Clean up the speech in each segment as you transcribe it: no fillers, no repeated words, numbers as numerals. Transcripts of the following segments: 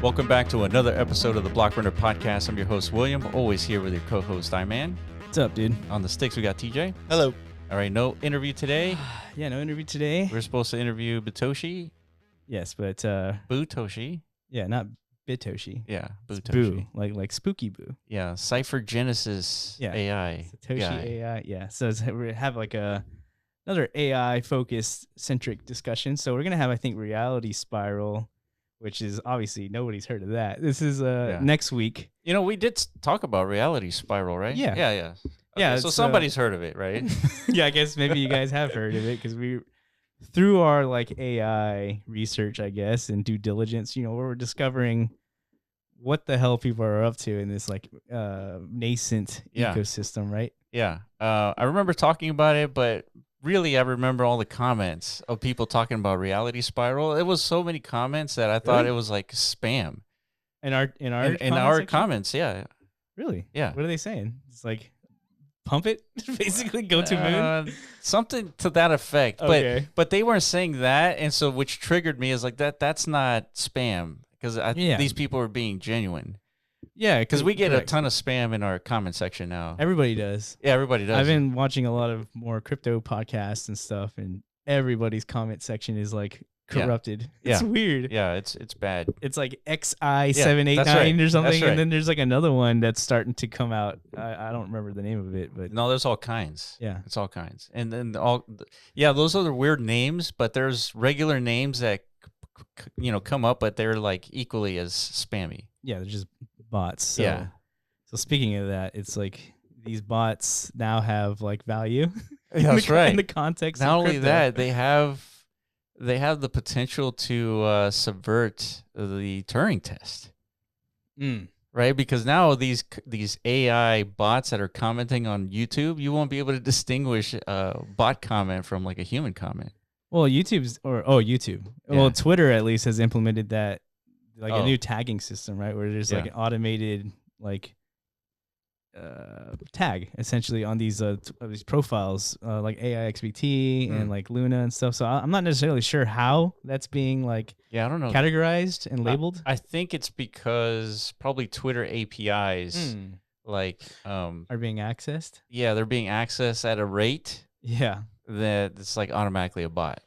Welcome back to another episode of the Block Runner Podcast. I'm your host, William, always here with your co-host, Iman. What's up, dude? On the sticks, we got TJ. Hello. All right, no interview today. Yeah, no interview today. We're supposed to interview Bitoshi. Yes, but Butoshi. yeah, not Bitoshi. Yeah, It's Butoshi. Boo, like Spooky Boo. Yeah, Cypher Genesis Yeah. AI. Satoshi guy. AI. Yeah. So we have like another AI focused centric discussion. So we're gonna have, I think, Reality Spiral, which is obviously nobody's heard of that. This is next week. You know, we did talk about Reality Spiral, right? Yeah. Yeah. Yeah, So it's, somebody's heard of it, right? Yeah, I guess maybe you guys have heard of it because we, through our like AI research, I guess, and due diligence, we're discovering what the hell people are up to in this like nascent Yeah. ecosystem, right? Yeah. I remember talking about it, but really I remember all the comments of people talking about Reality Spiral. It was so many comments that I thought Really? it was like spam. In our In our section? comments, yeah. Really? Yeah. What are they saying? It's like pump it, basically go to moon. Something to that effect. Okay. But they weren't saying that, and so which triggered me is like that's not spam because these people are being genuine. Yeah, Because we get correct. a ton of spam in our comment section now. Everybody does. Yeah, everybody does. I've been watching a lot of more crypto podcasts and stuff, and everybody's comment section is like Yeah. corrupted. Yeah. It's weird. Yeah, it's bad. It's like that's XI789 right. or something, That's right. and then there's like another one that's starting to come out. I don't remember the name of it, but No, there's all kinds. yeah. It's all kinds. And then those are the weird names, but there's regular names that come up, but they're like equally as spammy. Yeah, they're just bots. So, Yeah. So speaking of that, it's like these bots now have like value. Yeah, that's right. In the context. Not of only crypto. that, they have the potential to subvert the Turing test, right? Because now these AI bots that are commenting on YouTube, you won't be able to distinguish a bot comment from like a human comment. Well, YouTube. Yeah. Well, Twitter at least has implemented that, like Oh. a new tagging system, right? Where there's like Yeah. an automated like tag essentially on these profiles, like AI XBT and like Luna and stuff. So I'm not necessarily sure how that's being like Yeah, I don't know. categorized and labeled. I think it's because probably Twitter APIs like Are being accessed. yeah, they're being accessed at a rate Yeah. that it's like automatically a bot.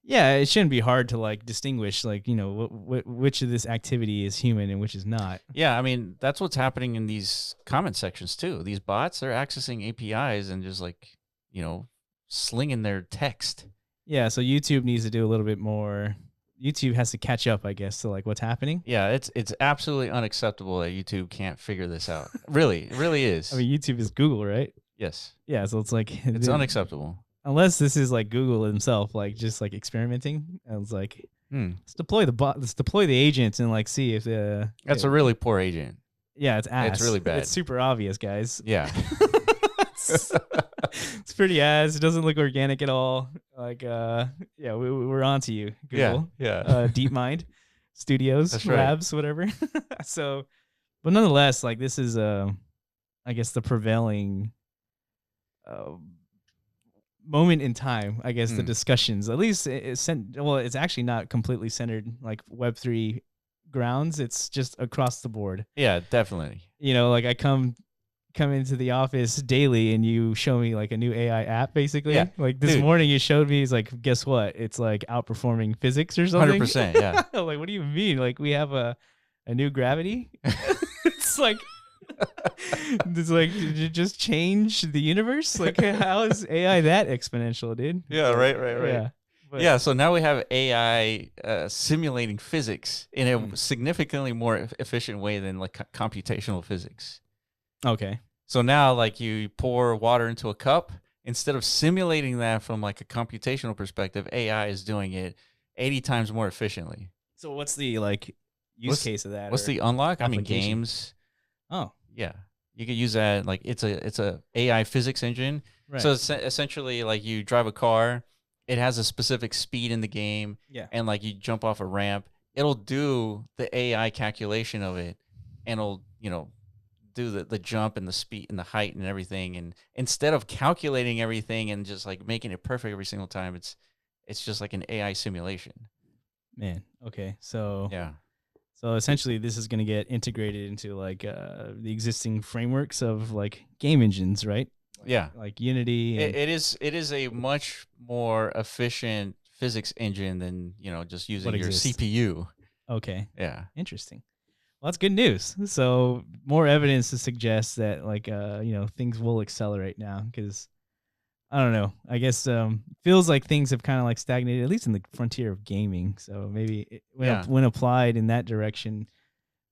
Yeah, it shouldn't be hard to like distinguish, like, which of this activity is human and which is not. Yeah, I mean, that's what's happening in these comment sections too. These bots, they're accessing APIs and just like, slinging their text. Yeah, so YouTube needs to do a little bit more. YouTube has to catch up, I guess, to like what's happening. Yeah, it's absolutely unacceptable that YouTube can't figure this out. Really, it really is. I mean, YouTube is Google, right? yes, Yeah, so it's like it's unacceptable. unless this is like Google himself, like just like experimenting. I was like, let's deploy the bot, let's deploy the agents and like see if That's a really poor agent. yeah, it's ass. It's really bad. It's super obvious, guys. Yeah. It's pretty ass. It doesn't look organic at all. Like, yeah, we're on to you, Google. Yeah. DeepMind Studios, That's right. Labs, whatever. So, but nonetheless, like this is, I guess the prevailing moment in time. I guess the discussions, at least, it's actually not completely centered like Web3 grounds. It's just across the board. Yeah, definitely. Like I come into the office daily and you show me like a new AI app basically. Yeah. Like this Dude. morning you showed me, it's like, guess what? It's like outperforming physics or something. 100%, yeah. I'm like, what do you mean? Like we have a new gravity? It's like did it just change the universe? Like how is AI that exponential, dude? Yeah, right. Yeah. But- Yeah, so now we have AI simulating physics in a significantly more efficient way than like computational physics. Okay. So now, like, you pour water into a cup, instead of simulating that from like a computational perspective, AI is doing it 80 times more efficiently. So what's the like use case of that? What's or the unlock? I mean, application? games. Oh, Yeah, you could use that. Like, it's a AI physics engine. right. So it's essentially like you drive a car, it has a specific speed in the game, yeah. and like you jump off a ramp, it'll do the AI calculation of it, and it'll do the jump and the speed and the height and everything. And instead of calculating everything and just like making it perfect every single time, it's just like an AI simulation. Man. Okay. So Yeah. So essentially, this is going to get integrated into like the existing frameworks of like game engines, right? Yeah, Like Unity. And it is a much more efficient physics engine than just using what your exists. CPU. Okay. Yeah. Interesting. Well, that's good news. So more evidence to suggest that like things will accelerate now because I don't know. I guess feels like things have kind of like stagnated at least in the frontier of gaming. So maybe when applied in that direction,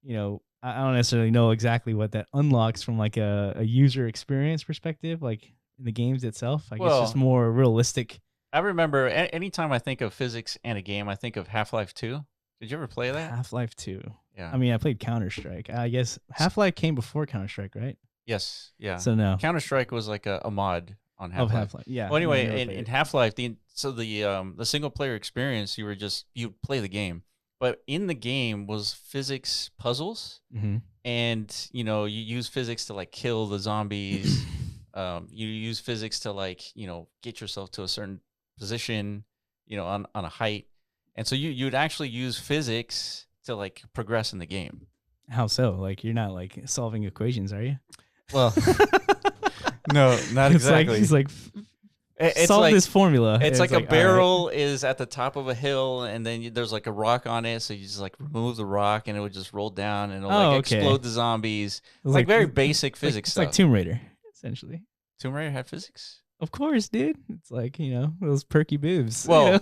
I don't necessarily know exactly what that unlocks from like a user experience perspective, like in the games itself. I guess just more realistic. I remember anytime I think of physics and a game, I think of Half-Life 2. Did you ever play that? Half-Life 2. Yeah. I mean, I played Counter-Strike. I guess Half-Life came before Counter-Strike, right? Yes. Yeah. So no. Counter-Strike was like a mod on Half-Life. Of Half-Life. Yeah. Well, anyway, in Half-Life, the single player experience, you play the game, but in the game was physics puzzles, and you use physics to like kill the zombies. You use physics to like get yourself to a certain position, on a height, and so you'd actually use physics to like progress in the game. How so? Like you're not like solving equations, are you? Well, no, not exactly. It's like solve like, this formula. It's like a barrel is at the top of a hill, and then there's like a rock on it, so you just like remove the rock, and it would just roll down, and it'll explode the zombies. Like very basic physics stuff. It's like Tomb Raider, essentially. Tomb Raider had physics? Of course, dude. It's like, those perky boobs. Well,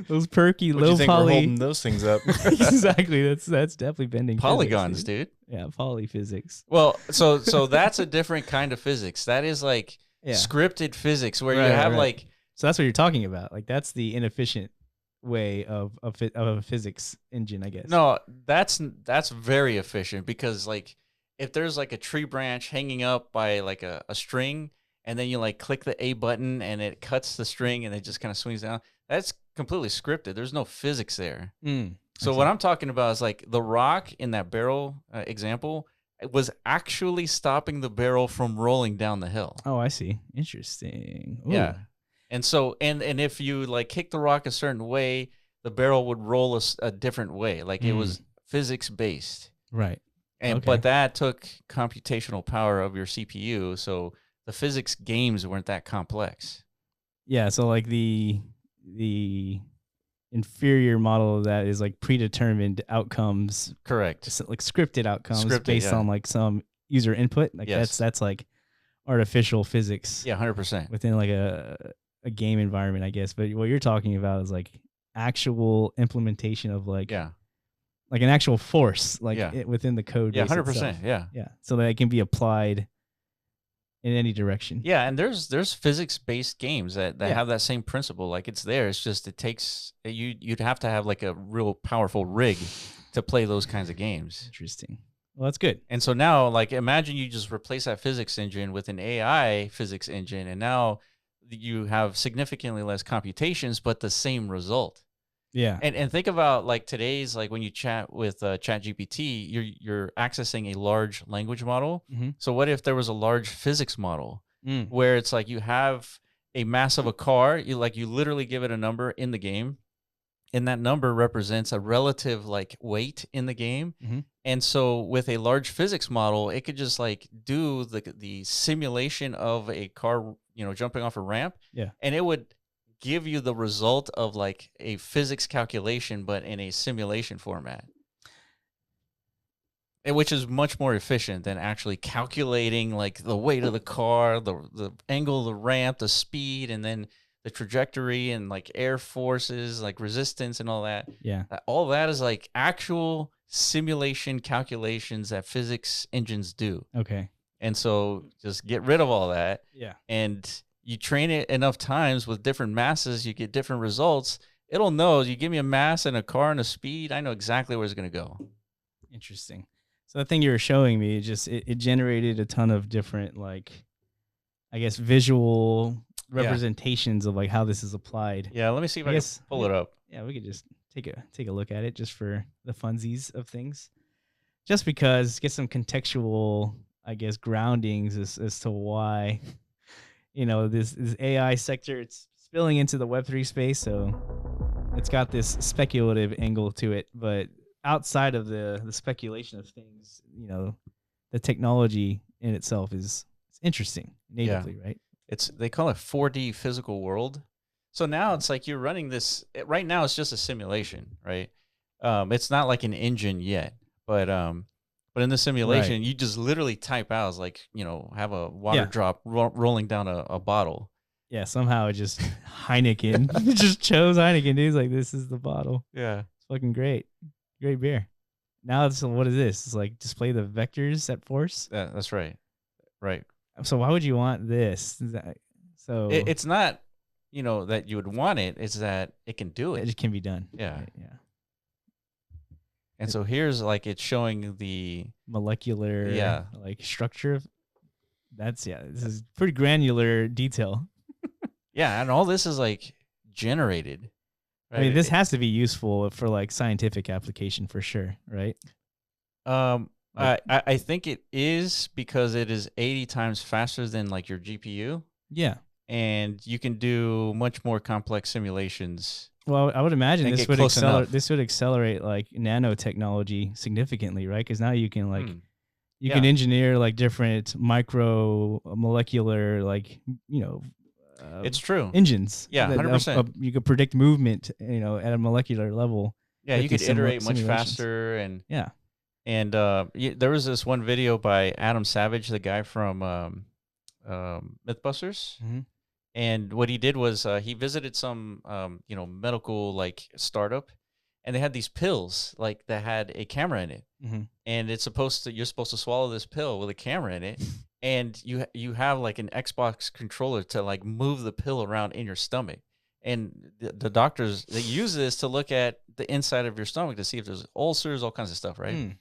those perky low poly. We're holding those things up. Exactly. That's definitely bending polygons, physics, dude. Yeah, poly physics. Well, so that's a different kind of physics. That is like scripted physics where you have like. So that's what you're talking about. Like that's the inefficient way of a physics engine, I guess. No, that's very efficient because like if there's like a tree branch hanging up by like a string, and then you like click the A button and it cuts the string and it just kind of swings down, that's completely scripted. There's no physics there. So what I'm talking about is like the rock in that barrel example was actually stopping the barrel from rolling down the hill. Oh, I see. Interesting. Ooh. Yeah. And so, and if you like kick the rock a certain way, the barrel would roll a different way. Like it was physics based. Right. And but that took computational power of your CPU. So the physics games weren't that complex. Yeah. So like the inferior model of that is like predetermined outcomes. Correct. Just like scripted outcomes based on like some user input. Like that's like artificial physics. Yeah, 100%. Within like a game environment, I guess. But what you're talking about is like actual implementation of like like an actual force, like within the code. Yeah, 100%. Yeah. Yeah. So that it can be applied in any direction. Yeah, and there's physics based games that have that same principle. Like it's there. It's just it takes you'd have to have like a real powerful rig to play those kinds of games. Interesting. Well, that's good. And so now, like, imagine you just replace that physics engine with an AI physics engine, and now you have significantly less computations, but the same result. Yeah. And think about like today's, like when you chat with ChatGPT, you're accessing a large language model. So what if there was a large physics model where it's like you have a mass of a car, you literally give it a number in the game, and that number represents a relative like weight in the game. And so with a large physics model, it could just like do the simulation of a car, jumping off a ramp. Yeah. And it would give you the result of like a physics calculation, but in a simulation format. Which is much more efficient than actually calculating like the weight of the car, the angle of the ramp, the speed, and then the trajectory and like air forces, like resistance and all that. Yeah. All that is like actual simulation calculations that physics engines do. Okay. And so just get rid of all that. Yeah. And you train it enough times with different masses, you get different results. It'll know, you give me a mass and a car and a speed, I know exactly where it's going to go. Interesting. So the thing you were showing me, it generated a ton of different, like, I guess, visual representations of like how this is applied. Yeah, let me see if I can pull it up. Yeah, we could just take a look at it just for the funsies of things. Just because get some contextual, I guess, groundings as to why, this AI sector, it's spilling into the Web3 space. So it's got this speculative angle to it, but outside of the speculation of things, the technology in itself is interesting natively, right? They call it 4D physical world. So now it's like you're running this right now. It's just a simulation, right? It's not like an engine yet, but in the simulation, Right. you just literally type out, like have a water drop rolling down a bottle. Yeah, somehow it just Heineken it just chose Heineken. Dude's like, this is the bottle. Yeah, it's fucking great beer. Now it's what is this? It's like display the vectors at force. That's right. So why would you want this? It's not, that you would want it. It's that it can do it. It can be done. Yeah. Right, yeah. And so here's like it's showing the molecular like structure of this is pretty granular detail. Yeah, and all this is like generated. Right? I mean, this has to be useful for like scientific application for sure, right? I think it is because it is 80 times faster than like your GPU. Yeah. And you can do much more complex simulations. Well, I would imagine this would accelerate like nanotechnology significantly, right? Because now you can like you can engineer like different micro molecular it's true engines. Yeah, 100%. You could predict movement, at a molecular level. Yeah, you could iterate much faster and there was this one video by Adam Savage, the guy from Mythbusters. Mm-hmm. And what he did was he visited some, medical like startup, and they had these pills like that had a camera in it, and you're supposed to swallow this pill with a camera in it, and you have like an Xbox controller to like move the pill around in your stomach, and the doctors, they use this to look at the inside of your stomach to see if there's ulcers, all kinds of stuff, right?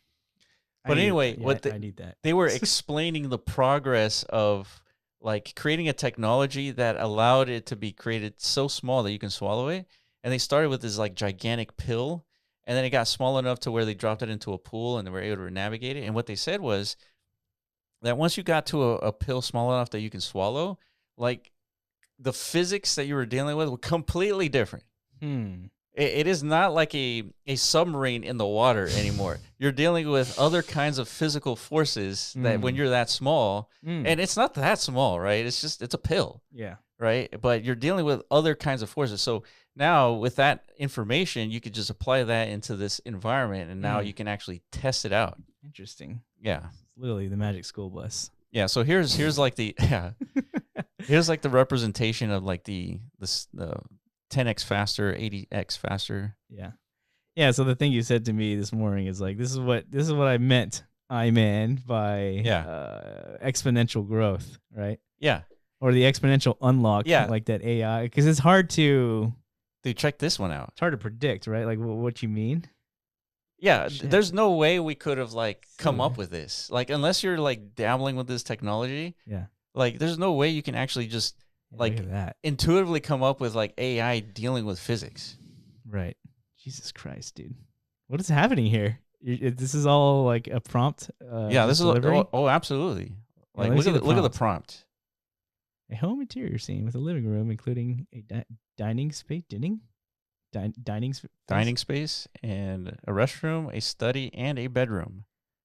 But anyway, I need that. They were explaining the progress of like creating a technology that allowed it to be created so small that you can swallow it. And they started with this like gigantic pill, and then it got small enough to where they dropped it into a pool and they were able to navigate it. And what they said was that once you got to a pill small enough that you can swallow, like the physics that you were dealing with were completely different. It is not like a submarine in the water anymore. You're dealing with other kinds of physical forces that when you're that small, and it's not that small, right? It's a pill. Yeah. Right. But you're dealing with other kinds of forces. So now with that information, you could just apply that into this environment, and now you can actually test it out. Interesting. Yeah. It's literally the magic school bus. Yeah. So here's like the, here's like the representation of like the 10x faster, 80x faster. Yeah. Yeah. So the thing you said to me this morning is like, this is what I meant by exponential growth, right? Yeah. Or the exponential unlock, like that AI, because it's hard to check this one out. It's hard to predict, right? Like what you mean? Yeah. There's no way we could have like come up with this, like unless you're like dabbling with this technology. Yeah. Like there's no way you can actually just intuitively come up with like AI dealing with physics. Right. Jesus Christ, dude. What is happening here? This is all like a prompt. This is absolutely. Like look at the prompt. A home interior scene with a living room, including a dining space, dining space, and a restroom, a study, and a bedroom.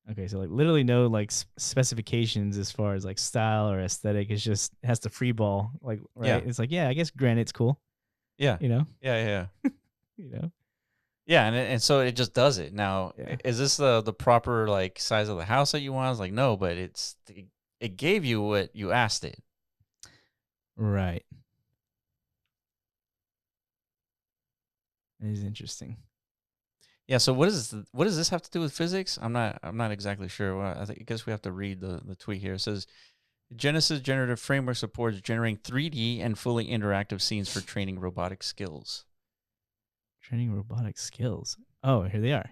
Okay, so like literally no like specifications as far as like style or aesthetic. It's just it has to free ball, like right. Yeah. It's like I guess granite's cool. Yeah, Yeah. Yeah, and so it just does it. Now, is this the proper like size of the house that you want? It's like no, but it gave you what you asked it. Right. It is interesting. Yeah. So what does this have to do with physics? I'm not exactly sure. Well, I guess we have to read the tweet here. It says Genesis Generative Framework supports generating 3D and fully interactive scenes for training robotic skills. Training robotic skills. Oh, here they are.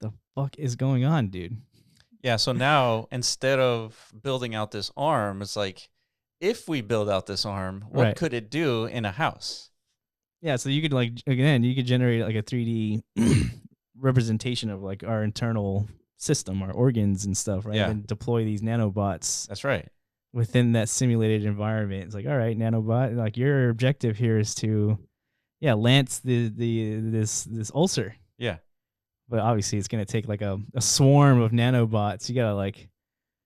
The fuck is going on, dude? Yeah. So now instead of building out this arm, it's like, if we build out this arm, what could it do in a house? Yeah, so you could generate like a 3D representation of like our internal system, our organs and stuff, right? Yeah. And deploy these nanobots. That's right. Within that simulated environment. It's like, all right, nanobot, like your objective here is to, Lance this ulcer. Yeah. But obviously it's gonna take like a swarm of nanobots. You gotta like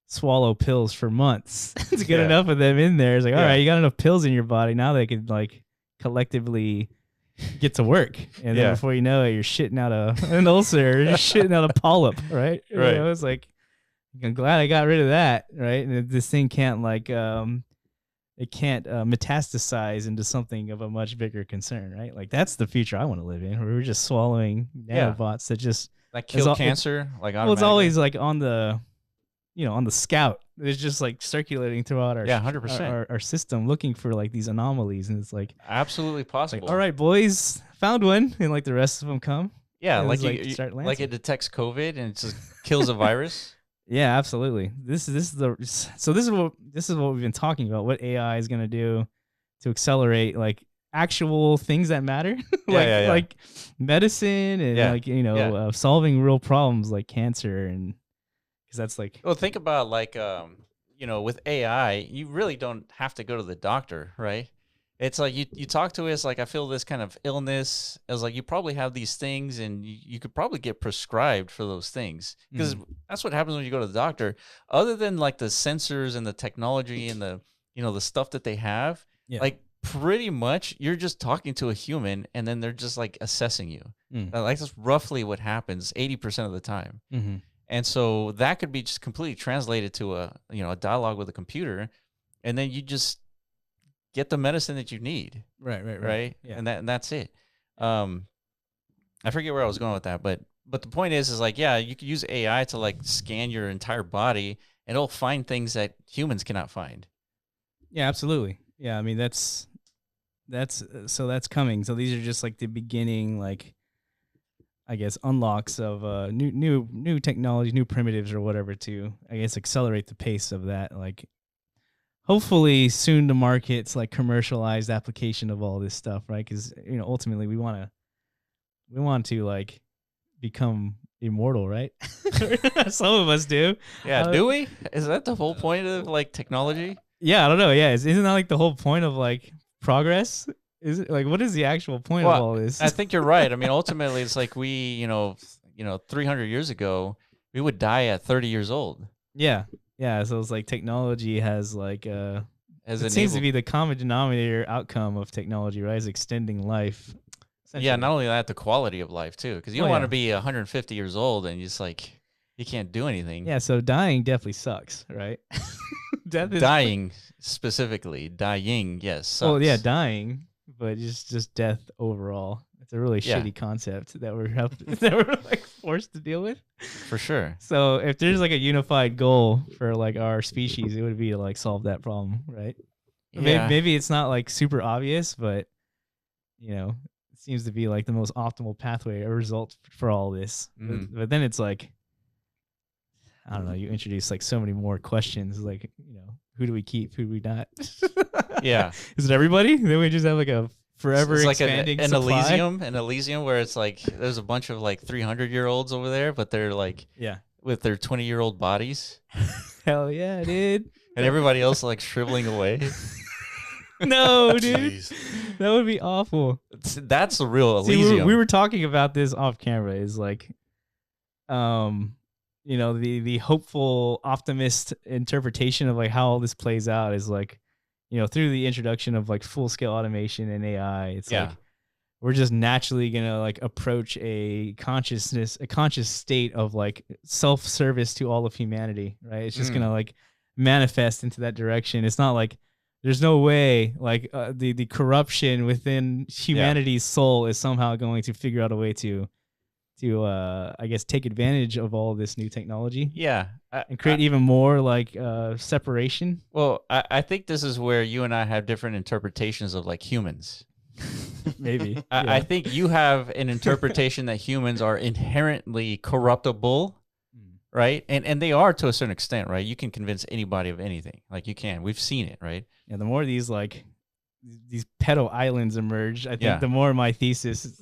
swallow pills for months to get enough of them in there. It's like, all right, you got enough pills in your body. Now they can like collectively get to work. And then before you know it, you're shitting out an ulcer, you're shitting out a polyp, right? Right. You know, it's like, I'm glad I got rid of that, right? And this thing can't like it can't metastasize into something of a much bigger concern, right? Like that's the future I want to live in, where we're just swallowing nanobots that just like kill cancer. Like well, it's always like on the, on the scout. It's just like circulating throughout our 100% our system, looking for like these anomalies, and it's like absolutely possible. Like, all right, boys, found one, and like the rest of them come. Yeah, like it detects COVID and it just kills a virus. Yeah, absolutely. This is what we've been talking about. What AI is going to do to accelerate like actual things that matter, like medicine and solving real problems like cancer, and because that's like. Well, think about like with AI, you really don't have to go to the doctor, right? It's like you talk to us like, I feel this kind of illness. It's like you probably have these things, and you could probably get prescribed for those things, because that's what happens when you go to the doctor. Other than like the sensors and the technology and the the stuff that they have, like pretty much you're just talking to a human, and then they're just like assessing you. Like that's roughly what happens 80% of the time. And so that could be just completely translated to a dialogue with a computer, and then you just get the medicine that you need. Right. Yeah. And that's it. I forget where I was going with that, but the point is like, you could use AI to like scan your entire body, and it'll find things that humans cannot find. Yeah, absolutely. Yeah. I mean, that's coming. So these are just like the beginning, like, I guess, unlocks of new technology, new primitives or whatever to, I guess, accelerate the pace of that. Like, hopefully soon to market's like commercialized application of all this stuff, right? Because ultimately we want to like become immortal, right? Some of us do. Yeah, do we? Is that the whole point of like technology? Yeah, I don't know. Yeah, isn't that like the whole point of like progress? Is it like, what is the actual point of all this? I think you're right. I mean, ultimately, it's like we, 300 years ago, we would die at 30 years old. Yeah. Yeah, so it's like technology has like it seems to be the common denominator outcome of technology, right? Is extending life. Yeah, not only that, the quality of life too, because you don't want to be 150 years old and just like you can't do anything. Yeah, so dying definitely sucks, right? Dying specifically, yes. Sucks. Well, yeah, dying, but just death overall. It's a really shitty concept that we're like forced to deal with. For sure. So if there's like a unified goal for like our species, it would be to like solve that problem, right? Yeah. Maybe it's not like super obvious, but it seems to be like the most optimal pathway or result for all this. But then it's like, I don't know, you introduce like so many more questions, like, who do we keep, who do we not? Yeah. Is it everybody? Then we just have like a forever it's expanding like supply? an Elysium where it's like there's a bunch of like 300-year-olds over there, but they're like with their 20-year-old bodies. Hell yeah, dude. And everybody else like shriveling away. No, dude. That would be awful. That's the real Elysium. See, we were talking about this off camera. Is like, the hopeful optimist interpretation of like how all this plays out is like, through the introduction of like full scale automation and AI, it's like we're just naturally gonna like approach a conscious state of like self-service to all of humanity, right? It's just gonna like manifest into that direction. It's not like there's no way like the corruption within humanity's soul is somehow going to figure out a way to I guess take advantage of all of this new technology. Yeah. And create even more like separation. Well, I think this is where you and I have different interpretations of like humans. Maybe. I think you have an interpretation that humans are inherently corruptible, right? And they are to a certain extent, right? You can convince anybody of anything. Like you can. We've seen it, right? Yeah, the more these pedo islands emerge, I think the more my thesis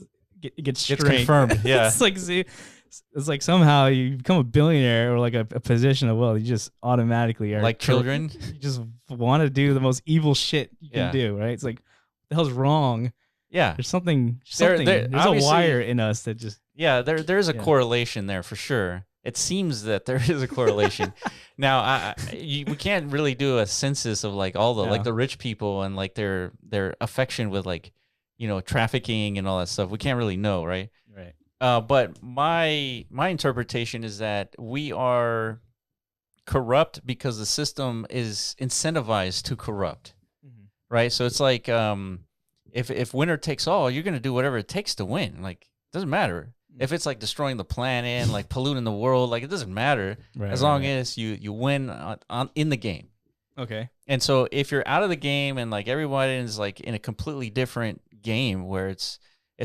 gets confirmed. Yeah. It's like somehow you become a billionaire or like a position of wealth. You just automatically are like children. You just want to do the most evil shit you can do, right? It's like, what the hell's wrong Yeah. There's something. There- There's a obviously- wire in us that just. Yeah, there's a Yeah. correlation there for sure. It seems that there is a correlation. Now, we can't really do a census of like all the like No. the rich people and like their affection with like, trafficking and all that stuff. We can't really know, right? Right. But my interpretation is that we are corrupt because the system is incentivized to corrupt, right? So it's like if winner takes all, you're gonna do whatever it takes to win. Like it doesn't matter if it's like destroying the planet, like polluting the world. Like it doesn't matter as long as you win in the game. Okay. And so if you're out of the game and like everyone is like in a completely different game where it's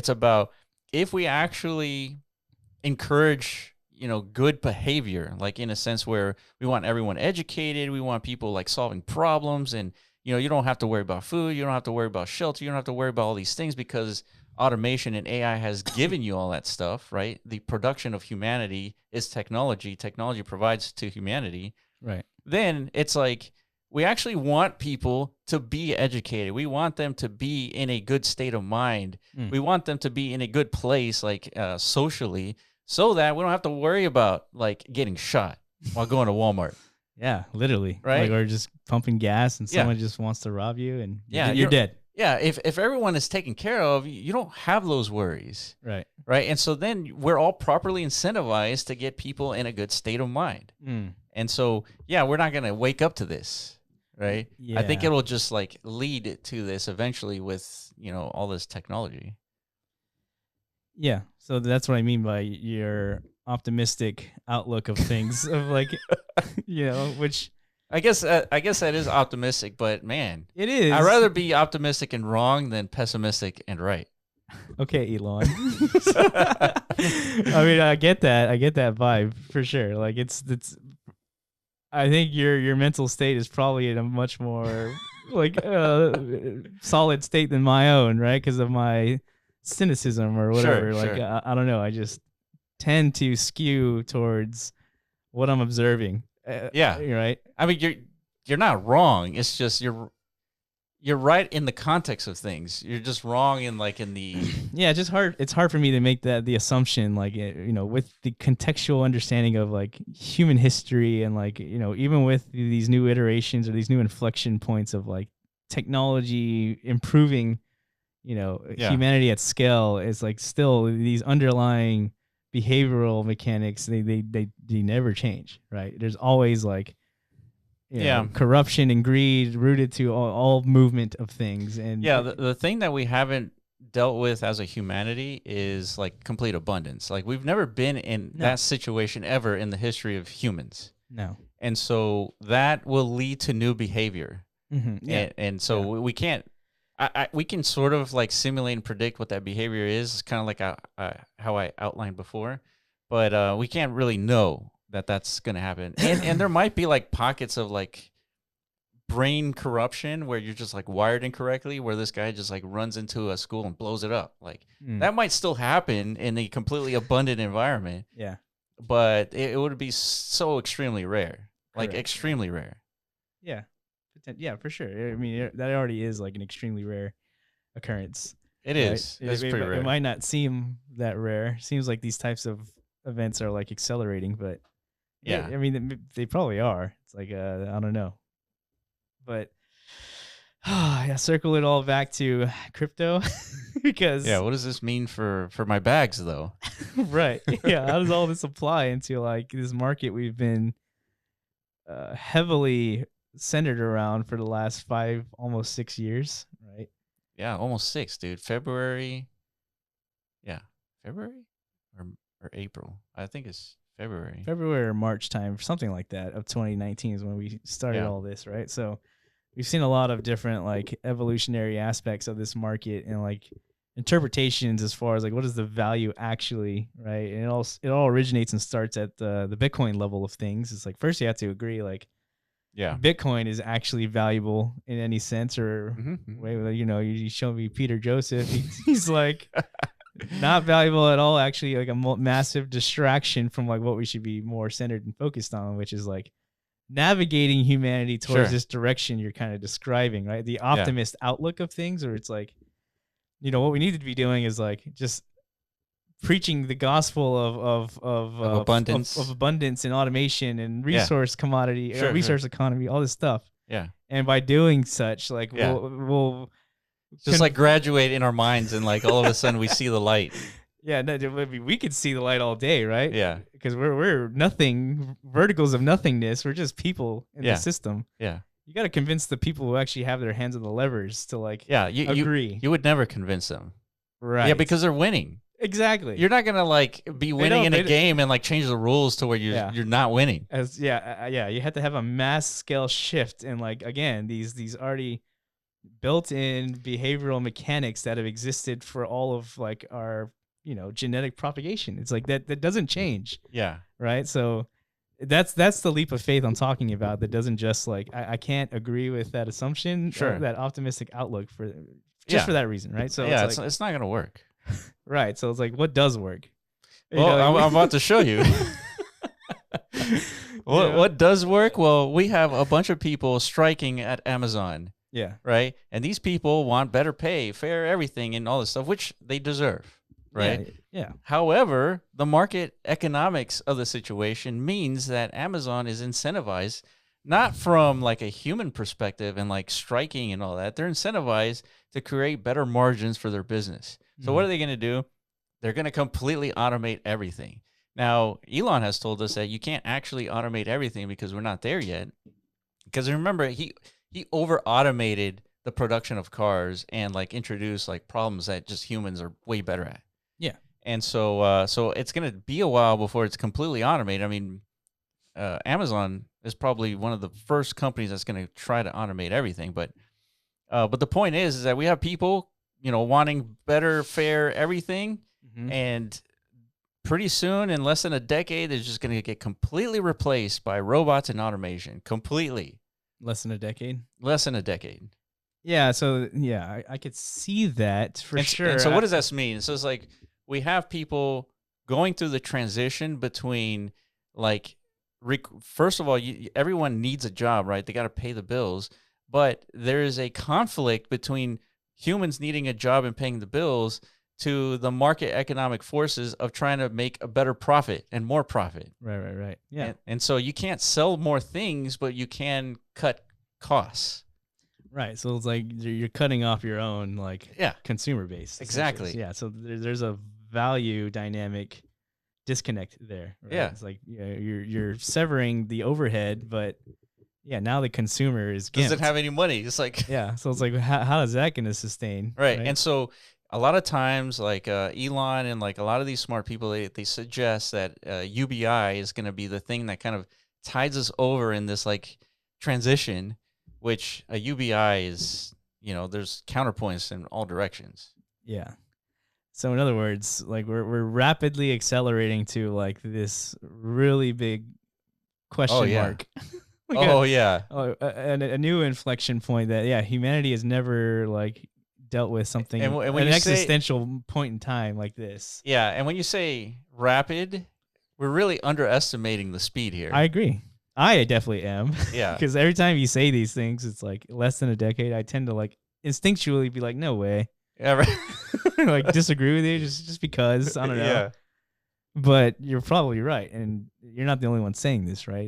about if we actually encourage, good behavior, like in a sense where we want everyone educated, we want people like solving problems and, you don't have to worry about food, you don't have to worry about shelter, you don't have to worry about all these things because automation and AI has given you all that stuff, right? The production of humanity is technology. Technology provides to humanity. Right. Then it's like, we actually want people to be educated. We want them to be in a good state of mind. We want them to be in a good place, like socially, so that we don't have to worry about like getting shot while going to Walmart. Yeah, literally. Right? Like, or just pumping gas and Yeah. someone just wants to rob you and Yeah, you're dead. Yeah, if everyone is taken care of, you don't have those worries. Right. Right? And so then we're all properly incentivized to get people in a good state of mind. And so, yeah, we're not going to wake up to this. Right. I think Yeah. it'll just like lead to this eventually with, all this technology. Yeah. So that's what I mean by your optimistic outlook of things of like, which I guess that is optimistic, but man, it is. I'd rather be optimistic and wrong than pessimistic and right. Okay, Elon. I mean, I get that. I get that vibe for sure. Like it's I think your mental state is probably in a much more like solid state than my own, right? Because of my cynicism or whatever. Sure, like sure. I don't know. I just tend to skew towards what I'm observing. Yeah. You're right. I mean, you're not wrong. It's just you're right in the context of things. You're just wrong in the Yeah, just hard. It's hard for me to make the assumption, like with the contextual understanding of like human history and like even with these new iterations or these new inflection points of like technology improving, humanity at scale. Is like still these underlying behavioral mechanics. They never change, right? There's always like. Corruption and greed rooted to all movement of things. And the thing that we haven't dealt with as a humanity is like complete abundance. Like we've never been in that situation ever in the history of humans. No. And so that will lead to new behavior. Yeah. And so we can't, we can sort of like simulate and predict what that behavior is. It's kind of like how I outlined before, but we can't really know that's going to happen. And there might be like pockets of like brain corruption where you're just like wired incorrectly, where this guy just like runs into a school and blows it up. Like that might still happen in a completely abundant environment. Yeah. But it would be so extremely rare. Like Correct. extremely rare. Yeah. Yeah, for sure. I mean, that already is like an extremely rare occurrence. It is. It's pretty rare. It might not seem that rare. Seems like these types of events are like accelerating, but yeah, I mean, they probably are. It's like, I don't know. But yeah, circle it all back to crypto because what does this mean for my bags though? Right. Yeah. How does all this apply into like this market we've been heavily centered around for the last 5, almost 6 years, right? Yeah, almost 6, dude. February. Yeah, February or April. I think it's February or March time, something like that, of 2019 is when we started all this, right? So we've seen a lot of different like evolutionary aspects of this market and like interpretations as far as like what is the value actually, right? And it all originates and starts at the Bitcoin level of things. It's like first you have to agree like Bitcoin is actually valuable in any sense or you show me Peter Joseph, he's like not valuable at all, actually like a massive distraction from like what we should be more centered and focused on, which is like navigating humanity towards this direction you're kind of describing, right? The optimist outlook of things, or it's like what we need to be doing is like just preaching the gospel of abundance, of abundance and automation and resource commodity, resource economy, all this stuff. Yeah. And by doing such, like we'll just like graduate in our minds, and like all of a sudden we see the light. Yeah, no, we could see the light all day, right? Yeah, because we're nothing, verticals of nothingness. We're just people in the system. Yeah, you got to convince the people who actually have their hands on the levers to like. You agree. You would never convince them, right? Yeah, because they're winning. Exactly. You're not gonna like be winning in a game and like change the rules to where you're not winning. You have to have a mass scale shift, and like again, these already built-in behavioral mechanics that have existed for all of like our genetic propagation. It's like that doesn't change. Yeah. Right. So that's the leap of faith I'm talking about. That doesn't just like I can't agree with that assumption. Sure. That optimistic outlook for that reason. Right. So it's not gonna work. Right. So it's like, what does work? Well, I'm about to show you. What does work? Well, we have a bunch of people striking at Amazon. Yeah. Right. And these people want better pay, fair everything, and all this stuff, which they deserve. Right. Yeah. However, the market economics of the situation means that Amazon is incentivized not from like a human perspective and like striking and all that. They're incentivized to create better margins for their business. So what are they going to do? They're going to completely automate everything. Now, Elon has told us that you can't actually automate everything because we're not there yet. Because remember, he over automated the production of cars and like introduced like problems that just humans are way better at. Yeah. And so it's going to be a while before it's completely automated. I mean, Amazon is probably one of the first companies that's going to try to automate everything. But the point is that we have people, wanting better, fair everything. Mm-hmm. And pretty soon, in less than a decade, it's just going to get completely replaced by robots and automation. Completely. Less than a decade? Less than a decade. Yeah. So, I could see that for sure. And so what does that mean? So it's like we have people going through the transition between like, first of all, everyone needs a job, right? They got to pay the bills. But there is a conflict between humans needing a job and paying the bills to the market economic forces of trying to make a better profit and more profit. Right. Yeah. And so you can't sell more things, but you can cut costs. Right. So it's like you're cutting off your own like consumer base. Exactly. Yeah. So there's a value dynamic disconnect there. Right? Yeah. It's like you're severing the overhead, but now the consumer is gimped. Doesn't have any money. It's like so it's like how is that going to sustain? Right. And so a lot of times, like Elon and like a lot of these smart people, they suggest that UBI is going to be the thing that kind of tides us over in this like transition, which a UBI is, there's counterpoints in all directions. Yeah. So in other words, like we're rapidly accelerating to like this really big question mark. A new inflection point that humanity has never like dealt with something and when an existential point in time like this. Yeah, and when you say rapid, we're really underestimating the speed here. I agree. I definitely am. Yeah. Because every time you say these things, it's like less than a decade. I tend to like instinctually be like, no way. Yeah, right. Like disagree with you just because. I don't know. Yeah. But you're probably right, and you're not the only one saying this, right?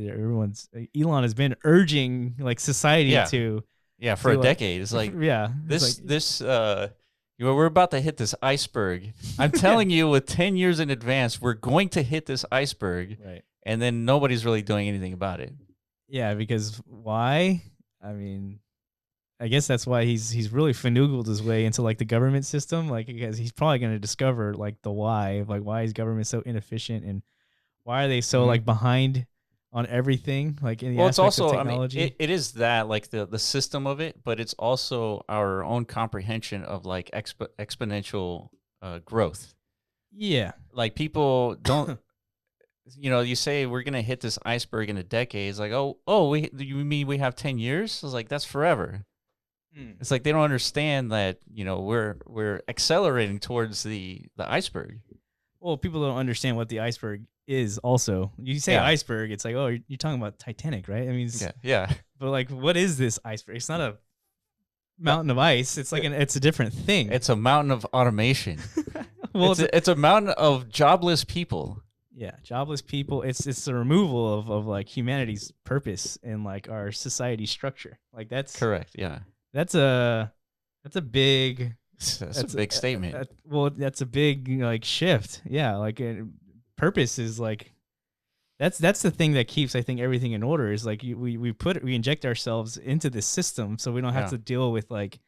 Elon has been urging like society to for a decade. It's like we're about to hit this iceberg. I'm telling you, with 10 years in advance, we're going to hit this iceberg, right? And then nobody's really doing anything about it. Yeah, because why? I mean, I guess that's why he's really finagled his way into like the government system, like because he's probably going to discover like the why of like why is government so inefficient and why are they so like behind on everything, like in the aspects of technology. I mean, it is that like the system of it, but it's also our own comprehension of like exponential growth. Yeah, like people don't. You say we're gonna hit this iceberg in a decade. It's like, you mean we have 10 years? I was like, that's forever. It's like they don't understand that we're accelerating towards the iceberg. Well, people don't understand what the iceberg is. Also, you say iceberg, it's like, oh, you're talking about Titanic, right? I mean, yeah. But like, what is this iceberg? It's not a mountain of ice. It's like it's a different thing. It's a mountain of automation. Well, it's a mountain of jobless people. Yeah, jobless people. It's the removal of like humanity's purpose in like our society structure. Like that's correct. Yeah, that's a big. That's a big statement. Well, that's a big like shift. Yeah, like purpose is like that's the thing that keeps, I think, everything in order. Is like we inject ourselves into this system so we don't have to deal with like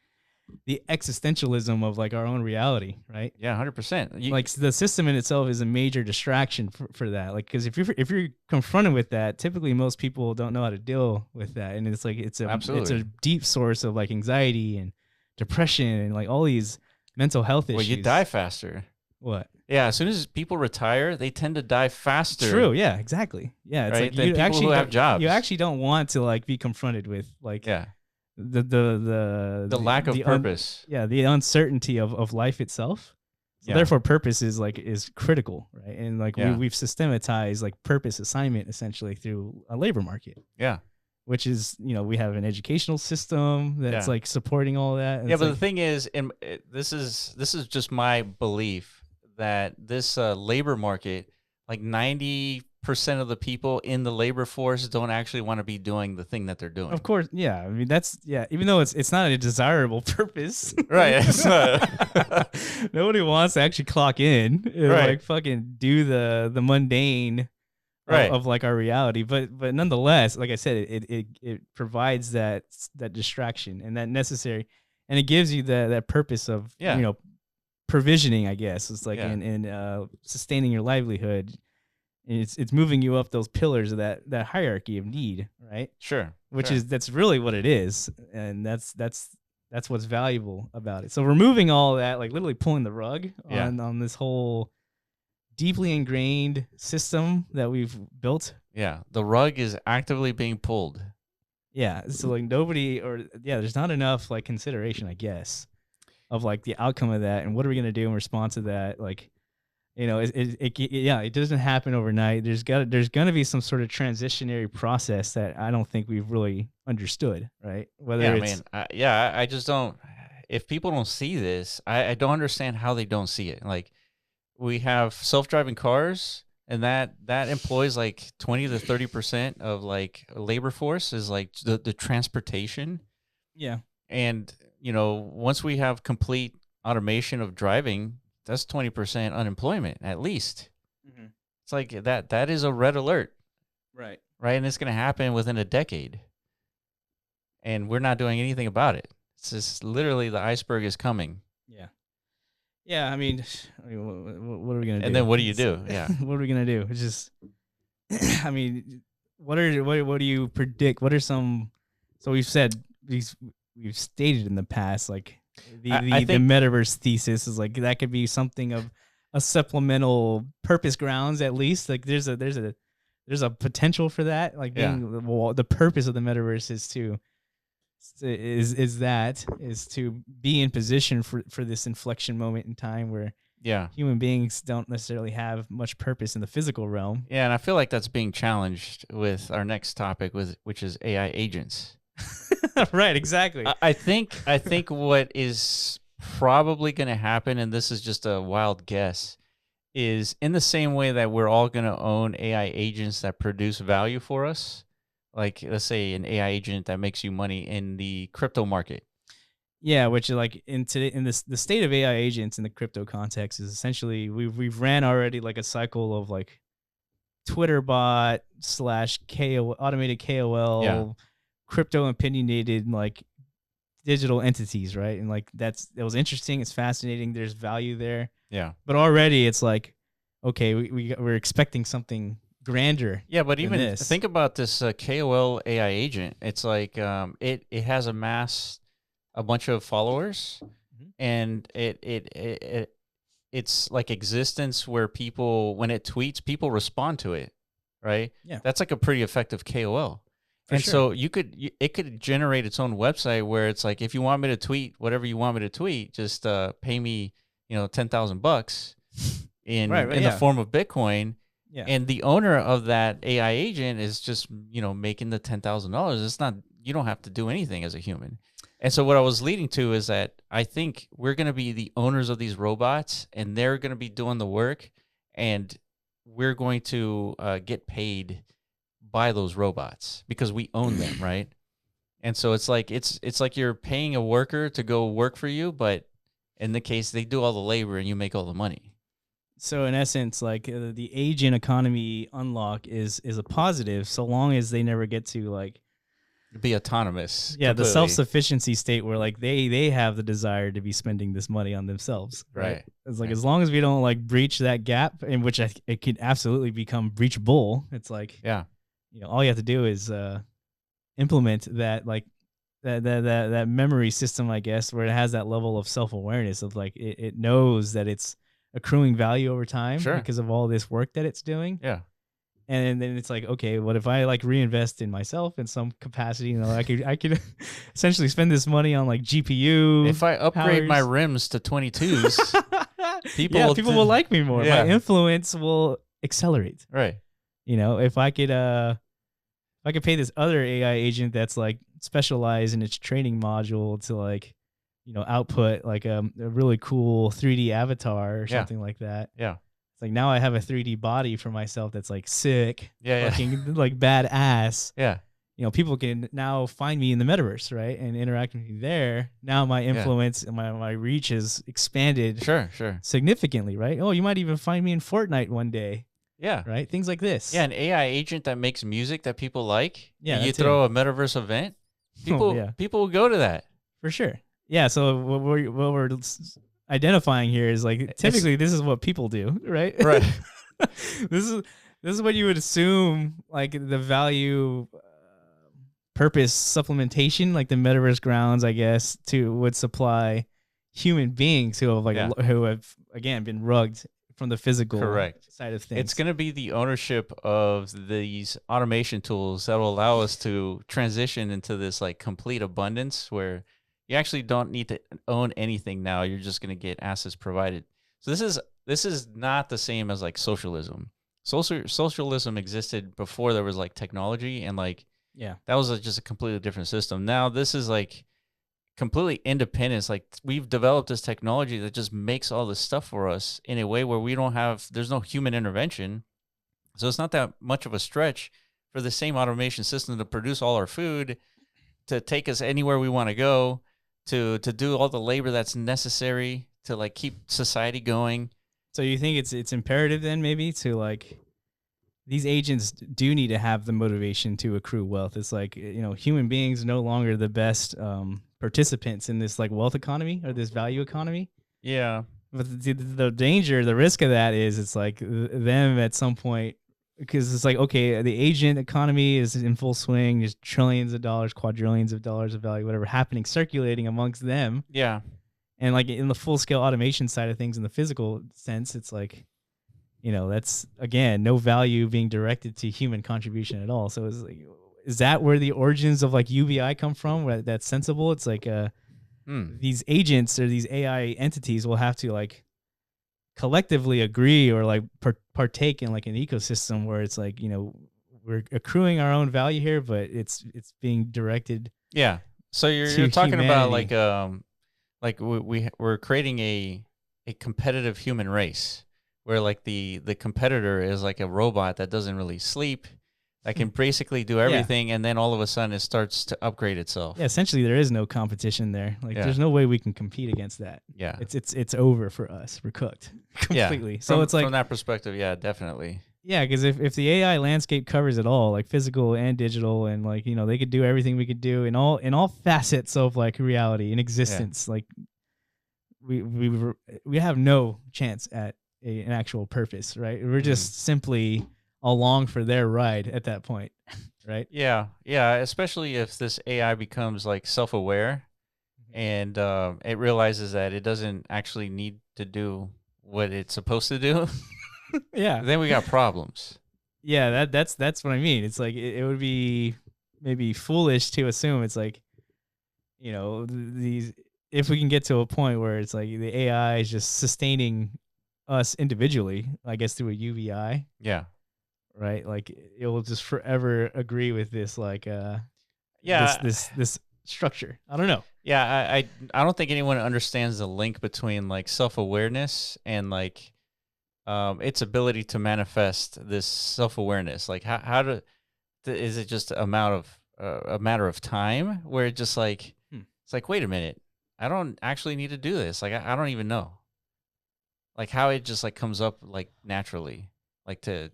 the existentialism of like our own reality, right? Yeah, 100%. Like the system in itself is a major distraction for that. Like because if you're confronted with that, typically most people don't know how to deal with that, and it's like it's a deep source of like anxiety and depression and like all these mental health issues. Well, you die faster. What? Yeah, as soon as people retire, they tend to die faster. True. Yeah. Exactly. Yeah. It's right? like Than you people actually who have jobs. You actually don't want to like be confronted with like the lack of purpose. The uncertainty of life itself. So therefore, purpose is critical, right? And like we've systematized like purpose assignment essentially through a labor market. Yeah. Which is, we have an educational system that's like supporting all that. And but the thing is, and this is just my belief that this labor market, like 90% of the people in the labor force don't actually want to be doing the thing that they're doing. Of course, yeah. I mean, even though it's not a desirable purpose, right? It's nobody wants to actually clock in, and like fucking do the mundane. Right. Of like our reality, but nonetheless, like I said, it provides that distraction and that necessary, and it gives you that purpose of provisioning, I guess. It's like in sustaining your livelihood. It's moving you up those pillars of that hierarchy of need, right? Sure. That's really what it is, and that's what's valuable about it. So removing all that, like literally pulling the rug on this whole deeply ingrained system that we've built. Yeah, the rug is actively being pulled. Yeah, so like there's not enough like consideration, I guess, of like the outcome of that and what are we gonna do in response to that. Like, it doesn't happen overnight. There's gonna be some sort of transitionary process that I don't think we've really understood, right? I just don't. If people don't see this, I don't understand how they don't see it. Like, we have self-driving cars, and that employs like 20 to 30% of like labor force is like the transportation. Yeah. And once we have complete automation of driving, that's 20% unemployment at least. Mm-hmm. It's like that is a red alert. Right. Right. And it's going to happen within a decade. And we're not doing anything about it. It's just literally the iceberg is coming. Yeah. Yeah, I mean, what are we gonna do? And then what do you do? Yeah, what are we gonna do? It's just, I mean, what do you predict? What are some? So we've stated in the past, like the metaverse thesis is like that could be something of a supplemental purpose grounds at least. Like there's a potential for that. Like the purpose of the metaverse is to be in position for this inflection moment in time where human beings don't necessarily have much purpose in the physical realm. Yeah, and I feel like that's being challenged with our next topic, which is AI agents. Right, exactly. I think what is probably going to happen, and this is just a wild guess, is in the same way that we're all going to own AI agents that produce value for us. Like, let's say an AI agent that makes you money in the crypto market. Yeah, which like the state of AI agents in the crypto context is essentially we've ran already like a cycle of like Twitter bot / automated KOL, crypto opinionated like digital entities, right? And like it was interesting. It's fascinating. There's value there. Yeah, but already it's like, okay, we're expecting something grander. Yeah, but even think about this KOL AI agent. It's like it has amassed a bunch of followers, and it's like existence where people, when it tweets, people respond to it, right? Yeah, that's like a pretty effective KOL. So it could generate its own website where it's like, if you want me to tweet whatever you want me to tweet, just pay me $10,000 in the form of Bitcoin. Yeah. And the owner of that AI agent is just, making the $10,000. It's not, you don't have to do anything as a human. And so what I was leading to is that I think we're going to be the owners of these robots, and they're going to be doing the work, and we're going to get paid by those robots because we own them, right? And so it's like you're paying a worker to go work for you, but in the case they do all the labor and you make all the money. So in essence, like the agent economy unlock is a positive, so long as they never get to like be autonomous. Yeah, completely. the self-sufficiency state where like they have the desire to be spending this money on themselves, right? It's like as long as we don't like breach that gap, in which it could absolutely become breachable. It's like all you have to do is implement that like that memory system, I guess, where it has that level of self-awareness of like it knows that it's accruing value over time because of all this work that it's doing. Yeah. And then it's like, okay, what if I like reinvest in myself in some capacity? You know, I could essentially spend this money on like GPU. If I upgrade my rims to 22s, people will like me more. Yeah. My influence will accelerate. Right. You know, if I could pay this other AI agent that's like specialized in its training module to like, you know, output like a really cool 3D avatar or something like that. Yeah. Like now I have a 3D body for myself that's like sick, fucking like badass. Yeah. You know, people can now find me in the metaverse, right? And interact with me there. Now my influence and my reach is expanded significantly, right? Oh, you might even find me in Fortnite one day. Yeah. Right? Things like this. Yeah, an AI agent that makes music that people like. Yeah. You throw a metaverse event, people will go to that. For sure. Yeah, so what we're identifying here is like typically this is what people do, right? Right. This is what you would assume like the value purpose supplementation, like the metaverse grounds, I guess, would supply human beings who have who have again been rugged from the physical side of things. It's going to be the ownership of these automation tools that will allow us to transition into this like complete abundance where you actually don't need to own anything now. You're just going to get assets provided. So this is not the same as like socialism. Socialism existed before there was like technology and like that was just a completely different system. Now this is like completely independence. Like we've developed this technology that just makes all this stuff for us in a way where there's no human intervention. So it's not that much of a stretch for the same automation system to produce all our food, to take us anywhere we want to go, to do all the labor that's necessary to like keep society going. So you think it's imperative then maybe to like these agents do need to have the motivation to accrue wealth. It's like, you know, human beings no longer the best participants in this like wealth economy or this value economy. Yeah. But the danger, the risk of that is it's like them at some point, because it's like, okay, the agent economy is in full swing. There's trillions of dollars, quadrillions of dollars of value, whatever happening, circulating amongst them. Yeah. And like in the full scale automation side of things, in the physical sense, it's like, you know, that's again, no value being directed to human contribution at all. So it's like, is that where the origins of like UBI come from? Where that's sensible? It's like these agents or these AI entities will have to like collectively agree or like partake in like an ecosystem where it's like, you know, we're accruing our own value here, but it's being directed. Yeah. So you're talking about like we're creating a competitive human race where like the competitor is like a robot that doesn't really sleep, that can basically do everything, and then all of a sudden it starts to upgrade itself. Yeah, essentially there is no competition there. Like there's no way we can compete against that. Yeah. It's over for us. We're cooked completely. Yeah. So it's like from that perspective, yeah, definitely. Yeah, because if the AI landscape covers it all, like physical and digital, and like, you know, they could do everything we could do in all facets of like reality and existence, like we have no chance at an actual purpose, right? We're just simply along for their ride at that point, right? Yeah, especially if this AI becomes like self-aware and it realizes that it doesn't actually need to do what it's supposed to do. Yeah. Then we got problems. Yeah, that's what I mean. It's like it would be maybe foolish to assume it's like, you know, if we can get to a point where it's like the AI is just sustaining us individually, I guess through a UVI. Yeah. Right? Like it will just forever agree with this like this structure. I don't know. Yeah, I don't think anyone understands the link between like self-awareness and like its ability to manifest this self-awareness. Like is it just a matter of time where it just like it's like, wait a minute, I don't actually need to do this. Like I don't even know. Like how it just like comes up like naturally, like to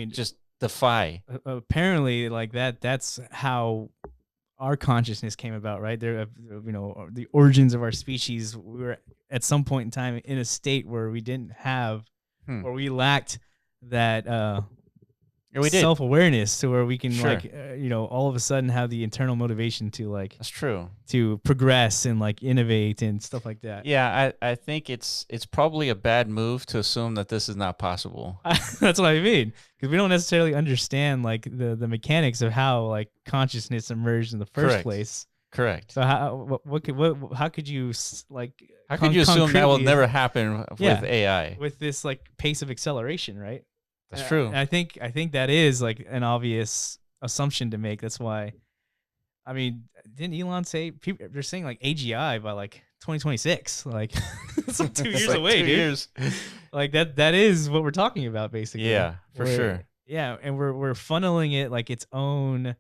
just defy. Apparently, like that's how our consciousness came about, right? There, the origins of our species. We were at some point in time in a state where we didn't have, or we lacked that self-awareness, to where we can all of a sudden have the internal motivation to like. That's true. To progress and like innovate and stuff like that. Yeah, I think it's probably a bad move to assume that this is not possible. That's what I mean, because we don't necessarily understand like the mechanics of how like consciousness emerged in the first place. Correct. So how could you like how could you assume that will never happen with AI with this like pace of acceleration, right? That's true. And I think that is like an obvious assumption to make. That's why. I mean, didn't Elon say they're saying like AGI by like 2026? Like it's like 2 years like away, 2 dude. Years. Like that is what we're talking about, basically. Yeah, for sure. Yeah, and we're funneling it like its own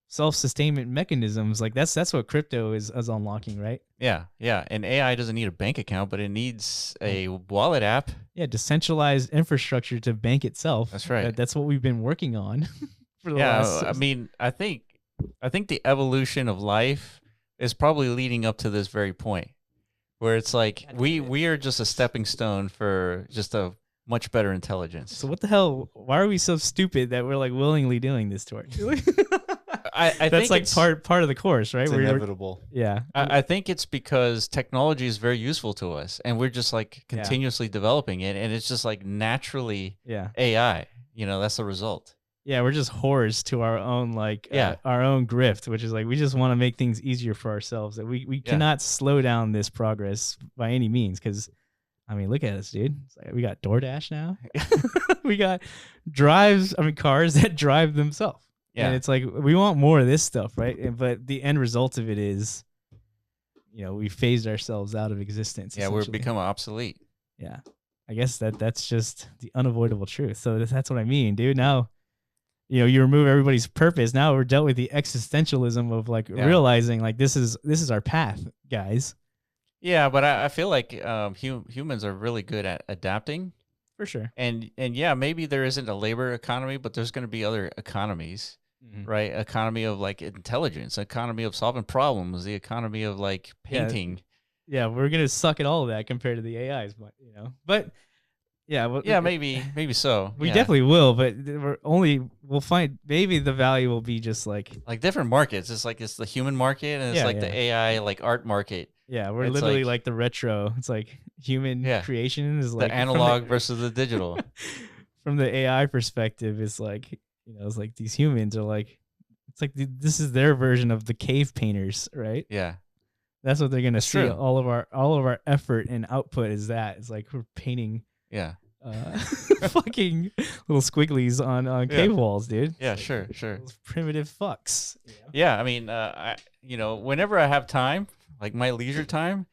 self-sustainment mechanisms. Like that's what crypto is unlocking, right? Yeah. And AI doesn't need a bank account, but it needs a wallet app. Yeah, decentralized infrastructure to bank itself. That's right. That's what we've been working on for the last. I mean, I think the evolution of life is probably leading up to this very point, where it's like we are just a stepping stone for just a much better intelligence. So what the hell? Why are we so stupid that we're like willingly doing this to our? I that's think like part of the course, right? It's inevitable. Yeah. I think it's because technology is very useful to us, and we're just like continuously developing it, and it's just like naturally AI. That's the result. Yeah, we're just whores to our own our own grift, which is like we just want to make things easier for ourselves. That we cannot slow down this progress by any means, because I mean, look at us, dude. It's like we got DoorDash now. We got cars that drive themselves. Yeah. And it's like we want more of this stuff, right? But the end result of it is, we phased ourselves out of existence. Yeah, we're becoming obsolete. Yeah. I guess that's just the unavoidable truth. So that's what I mean, dude. Now, you remove everybody's purpose. Now we're dealt with the existentialism of realizing like this is our path, guys. Yeah, but I feel like humans are really good at adapting. For sure. And yeah, maybe there isn't a labor economy, but there's going to be other economies, right? Economy of like intelligence, economy of solving problems, the economy of like painting. Yeah, we're going to suck at all of that compared to the AIs, but maybe so. We definitely will, but we'll find maybe the value will be just like different markets. It's the human market and it's the AI like art market. Yeah, we're literally like the retro. It's like human creation is like the analog versus the digital. From the AI perspective, it's like it's like these humans are like it's like this is their version of the cave painters, right? Yeah, that's what they're gonna see. True. All of our effort and output is that it's like we're painting. Yeah. Fucking little squigglies on cave walls, dude. Yeah, sure. Those primitive fucks. Yeah, I mean, whenever I have time, like my leisure time,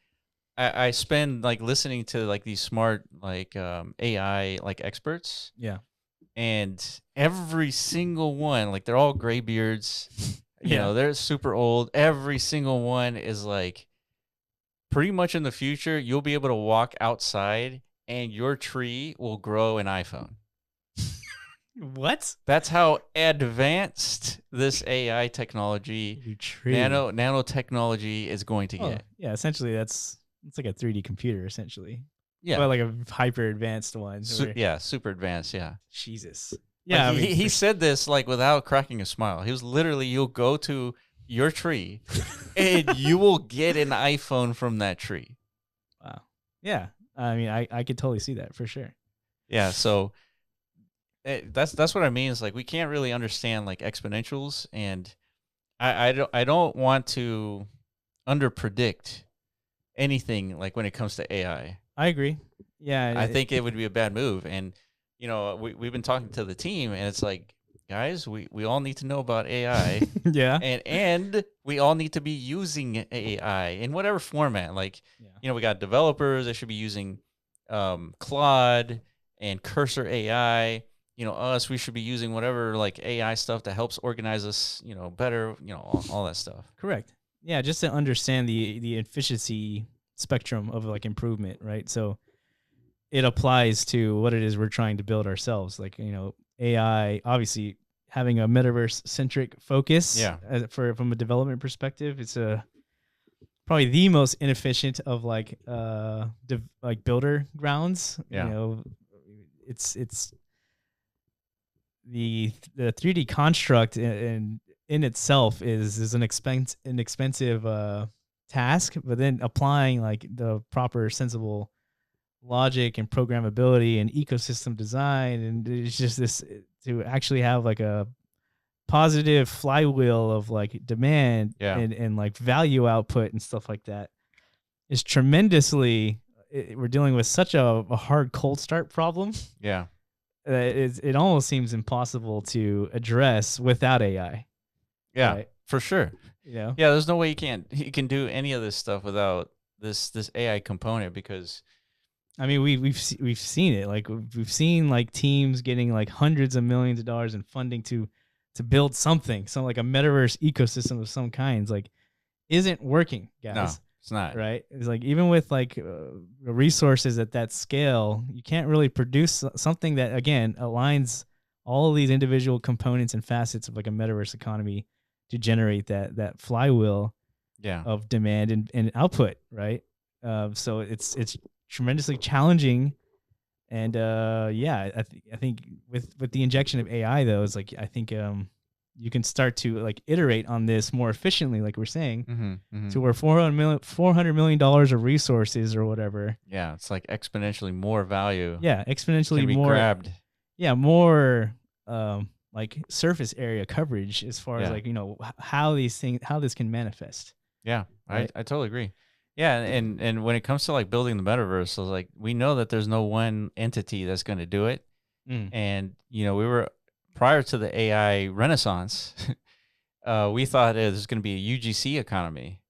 I spend like listening to like these smart like AI like experts. Yeah. And every single one, like they're all gray beards. They're super old. Every single one is like pretty much in the future, you'll be able to walk outside and your tree will grow an iPhone. What? That's how advanced this AI technology, nanotechnology is going to get. Yeah, essentially it's like a 3D computer, essentially. Yeah. But like a hyper advanced one. Super advanced, yeah. Jesus. Yeah. Like he said this like without cracking a smile. He was literally, you'll go to your tree and you will get an iPhone from that tree. Wow. Yeah. I mean, I could totally see that for sure. Yeah, so that's what I mean. Is like we can't really understand like exponentials, and I don't want to underpredict anything like when it comes to AI. I agree. Yeah, I think it would be a bad move, and we've been talking to the team, and it's like guys, we all need to know about AI. Yeah. And we all need to be using AI in whatever format. Like, we got developers that should be using Claude and Cursor AI. Us, we should be using whatever like AI stuff that helps organize us, better, all that stuff. Correct. Yeah, just to understand the efficiency spectrum of like improvement, right? So it applies to what it is we're trying to build ourselves. Like, AI, obviously having a metaverse centric focus. Yeah. From a development perspective, it's probably the most inefficient of like like builder grounds. Yeah. It's the 3D construct in itself is an expensive task, but then applying like the proper sensible logic and programmability and ecosystem design, and it's just this to actually have like a positive flywheel of like demand and like value output and stuff like that is tremendously. We're dealing with such a hard cold start problem. Yeah. It almost seems impossible to address without AI. Yeah, right? For sure. Yeah, there's no way you can do any of this stuff without this AI component, because I mean we've seen it. Like we've seen like teams getting like hundreds of millions of dollars in funding to build something, like a metaverse ecosystem of some kinds. Like isn't working, guys. No, it's not. Right? It's like even with like resources at that scale, you can't really produce something that again aligns all of these individual components and facets of like a metaverse economy to generate that flywheel of demand and output, right? So it's tremendously challenging, and I think with the injection of AI though, it's like I think you can start to like iterate on this more efficiently, like we're saying, to where $400 million of resources or whatever. Yeah, it's like exponentially more value. Yeah, exponentially can be more grabbed. Yeah, more like surface area coverage as far as like how this can manifest. Yeah, right? I totally agree. Yeah, and when it comes to like building the metaverse, so like we know that there's no one entity that's going to do it, and we were prior to the AI renaissance, we thought it was going to be a UGC economy,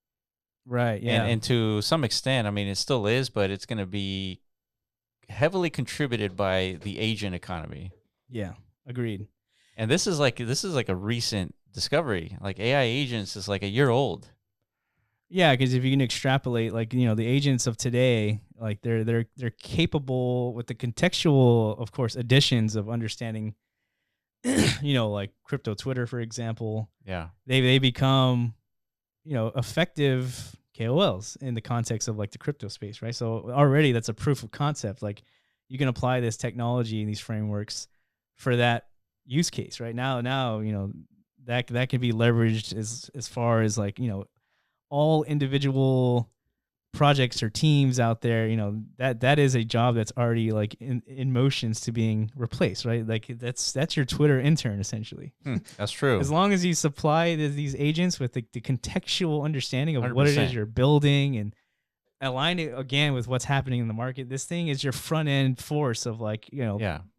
right? Yeah, and to some extent, I mean, it still is, but it's going to be heavily contributed by the agent economy. Yeah, agreed. And this is like a recent discovery. Like AI agents is like a year old. Yeah, because if you can extrapolate, like the agents of today, like they're capable with the contextual, of course, additions of understanding, like crypto Twitter, for example. Yeah, they become, effective KOLs in the context of like the crypto space, right? So already that's a proof of concept. Like you can apply this technology and these frameworks for that use case, right? Now that can be leveraged as far as like all individual projects or teams out there, that is a job that's already like in motions to being replaced, right? Like that's your Twitter intern essentially. That's true. As long as you supply these agents with the contextual understanding of 100%. what it is you're building and align it again with what's happening in the market, this thing is your front end force of like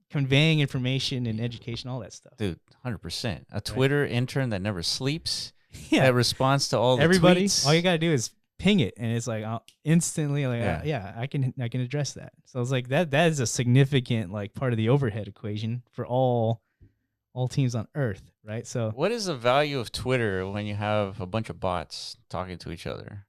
conveying information and education, all that stuff. Dude, 100%. A Twitter intern that never sleeps. Yeah, that responds to all the everybody. tweets. All you gotta do is ping it, and it's like instantly like I can address that. So it's like that is a significant like part of the overhead equation for all teams on Earth, right? So what is the value of Twitter when you have a bunch of bots talking to each other?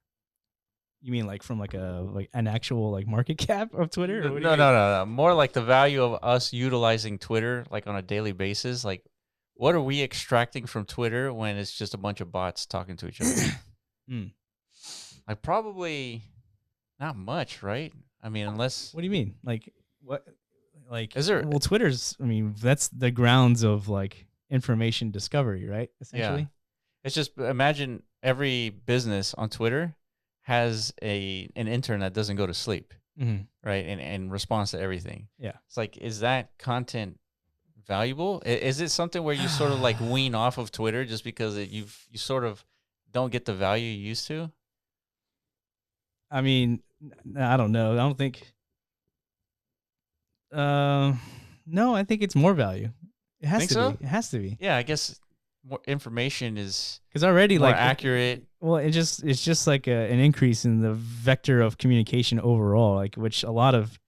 You mean like from like an actual like market cap of Twitter? Or No. More like the value of us utilizing Twitter like on a daily basis. Like, what are we extracting from Twitter when it's just a bunch of bots talking to each other? Like probably not much, right? I mean, unless. What do you mean? Like what? Like is there? Well, Twitter's. I mean, that's the grounds of like information discovery, right? Essentially. Yeah. It's just imagine every business on Twitter has an intern that doesn't go to sleep, right? And responds to everything. Yeah. It's like, is that content valuable? Is it something where you sort of like wean off of Twitter just because you sort of don't get the value you used to? I mean, I don't know. I don't think. No, I think it's more value. It has Think to so? be. It has to be. Yeah, I guess more information is Because already more like accurate. Well, it's just like an increase in the vector of communication overall, like which a lot of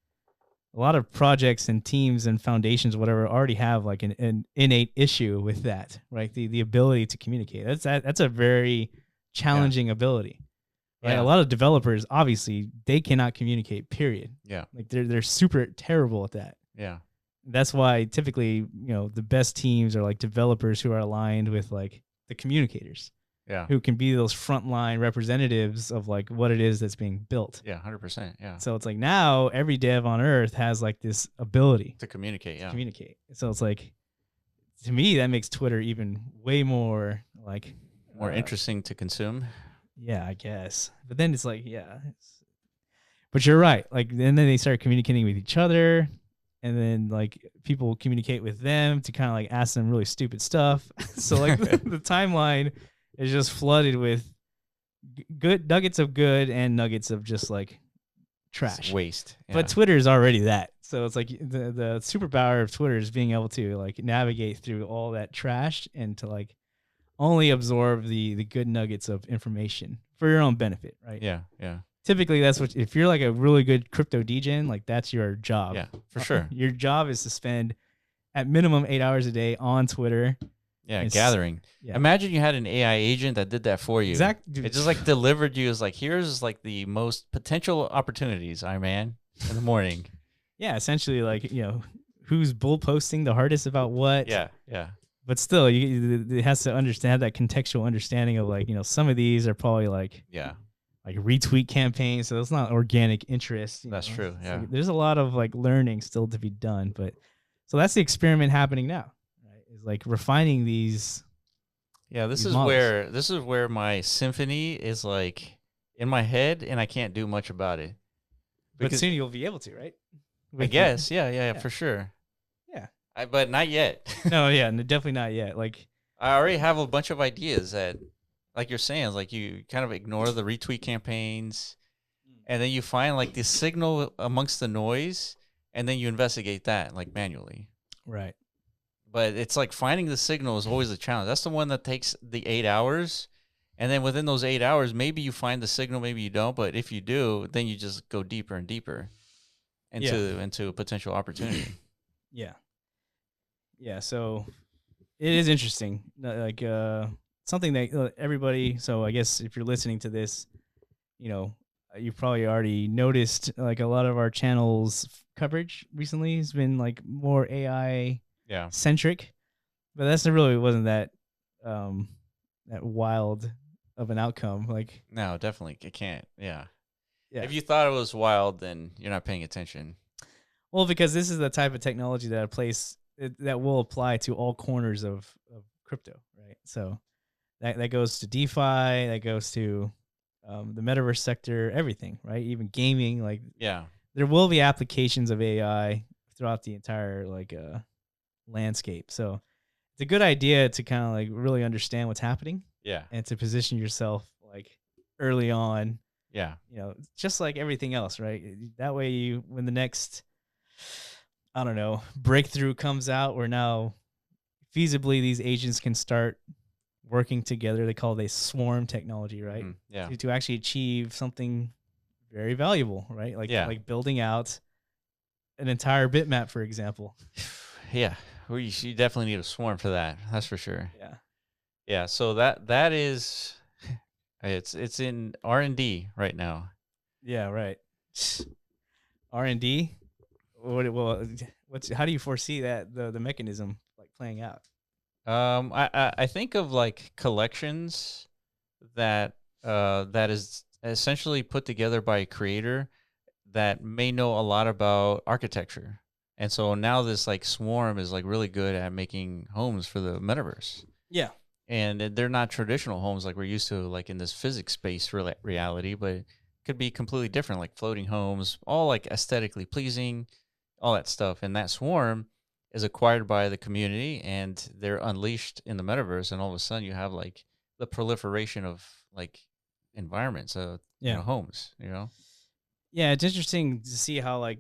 projects and teams and foundations, whatever, already have like an innate issue with that, right? The ability to communicate. That's a very challenging ability. Right? Yeah. A lot of developers, obviously, they cannot communicate, period. Yeah. Like they're super terrible at that. Yeah. That's why typically, the best teams are like developers who are aligned with like the communicators. Yeah. Who can be those frontline representatives of like what it is that's being built. Yeah, 100%. Yeah. So it's like now every dev on earth has like this ability To communicate, yeah. So it's like, to me, that makes Twitter even way more like more interesting to consume. Yeah, I guess. But then it's like, but you're right. Like, and then they start communicating with each other, and then like people communicate with them to kind of like ask them really stupid stuff. So like the timeline is just flooded with good nuggets of good and nuggets of just like trash. It's waste. Yeah. But Twitter is already that. So it's like the superpower of Twitter is being able to like navigate through all that trash and to like only absorb the good nuggets of information for your own benefit, right? Yeah, yeah. Typically, that's what, if you're like a really good crypto degen, like that's your job. Yeah, for sure. Your job is to spend at minimum 8 hours a day on Twitter. Yeah, gathering. Yeah. Imagine you had an AI agent that did that for you. Exactly. It just like delivered you as like, here's like the most potential opportunities, Iron Man, in the morning. Yeah, essentially like, who's bull posting the hardest about what. Yeah, yeah. But still, it has to have that contextual understanding of like, some of these are probably like, like retweet campaigns. So it's not organic interest. That's true. Yeah. Like, there's a lot of like learning still to be done. But so that's the experiment happening now, right? Is like refining these. Yeah. This is models. where my symphony is like in my head and I can't do much about it. But soon you'll be able to, right? I guess. Yeah, for sure. But not yet. No, definitely not yet. Like I already have a bunch of ideas that, like you're saying, like you kind of ignore the retweet campaigns, and then you find like the signal amongst the noise, and then you investigate that like manually. Right. But it's like finding the signal is always a challenge. That's the one that takes the 8 hours, and then within those 8 hours, maybe you find the signal, maybe you don't. But if you do, then you just go deeper and deeper into a potential opportunity. Yeah. Yeah, so it is interesting. Like something that everybody. So I guess if you're listening to this, you've probably already noticed like a lot of our channel's coverage recently has been like more AI centric, but that's really wasn't that that wild of an outcome. Like no, definitely it can't. Yeah. If you thought it was wild, then you're not paying attention. Well, because this is the type of technology that will apply to all corners of crypto, right? So that goes to DeFi, that goes to the metaverse sector, everything, right? Even gaming, like there will be applications of AI throughout the entire like landscape. So it's a good idea to kind of like really understand what's happening, and to position yourself like early on, just like everything else, right? That way, when the next breakthrough comes out where now feasibly these agents can start working together. They call it a swarm technology, right? To actually achieve something very valuable, right? Like building out an entire bitmap, for example. Yeah. You definitely need a swarm for that. That's for sure. Yeah. Yeah. So that is, it's in R&D right now. Yeah. Right. R&D. How do you foresee that the mechanism like playing out? I think of like collections that is essentially put together by a creator that may know a lot about architecture, and so now this like swarm is like really good at making homes for the metaverse. Yeah, and they're not traditional homes like we're used to, like in this physics-based reality, but it could be completely different, like floating homes, all like aesthetically pleasing. All that stuff, and that swarm is acquired by the community, and they're unleashed in the metaverse, and all of a sudden you have like the proliferation of like environments, homes. Yeah, it's interesting to see how like